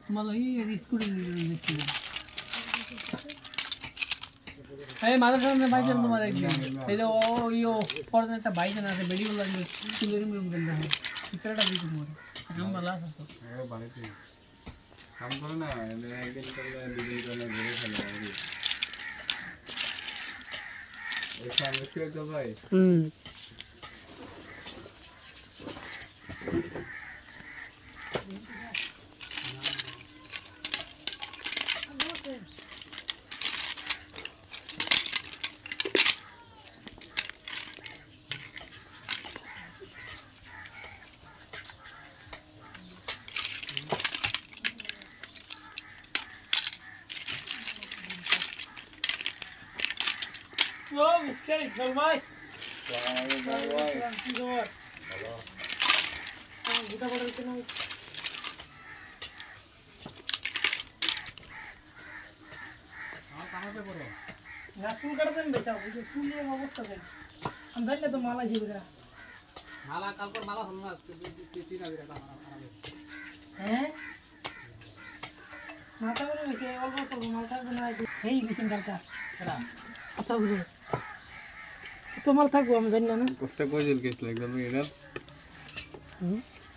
তোমার এই স্কুটি নিচ্ছি এই মাদার সামনে বাইক তোমার একদিন এই যে ও পরে একটা বাইক আছে বেরিয়ে লাগবে সিলেরি রুম দেন না কিতরাটা দিই তোমার নাম ভালো আছে তো ভালো ঠিক কাম করে না একদিন করে দিদি করে ঘুরে খেলে এই সামনে ছিল তো ভাই Yo, Mr. Iqbal bhai. কি খবর? ভালো। গুটা পড়ে কেন? কামাতে পড়ো। রাসুল করবেন বেচা, বুঝে চুলের অবস্থা দেখ। আমি ধরলে তো মালা জিবরা। মালা কালকে মালা হল না, তিন আগে মালা খারাপ। হ্যাঁ? মাথা করে গেছে, অল্প সব মালটা গুনা এই গেছেন কালকা। এরা আচ্ছা বুঝে তোমার থাকবো আমি জানি না কষ্ট করে জেল কেস লাগবে আমি এরা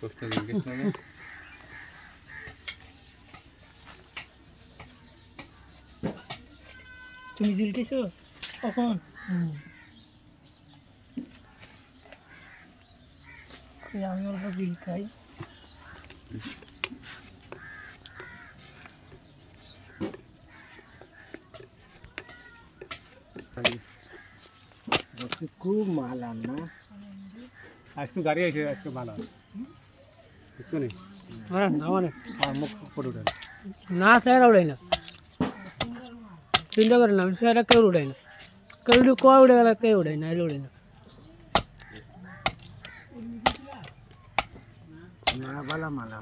কষ্ট জেল কেস লাগে তুমি জেল কেছো কখন আমি অল্প জেল খাই खूब माल आना आज को गाड़ी आई आज को माल कितने नहीं अरे ना माने हाँ मुख पड़ उड़ा ना शहर उड़े ना चिंता करना शहर क्यों उड़े ना कल को उड़े वाला क्यों उड़े ना उड़े ना वाला माल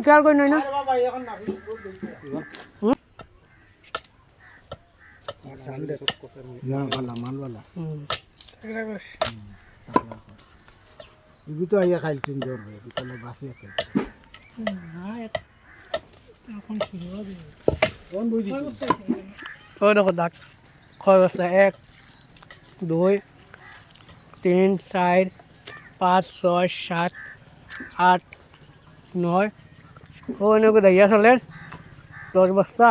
খেয়াল করি নাই না তো আইয়া খাইল তিন ধরবে বিকালে বাসি আছে দেখো দাগ ক্ষয় অবস্থা 1 2 3 4 5 6 7 8 9 ওইনকে দাইয়া চলে 10 বস্তা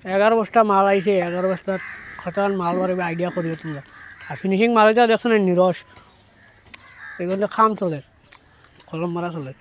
11 বস্তা মাল আইছে 11 বস্তা খতন মাল বাড়বে আইডিয়া করিও তোমরা আর ফিনিশিং মাল এটা দেখছ না নিরস এগুলো খাম চলে কলম মারা চলে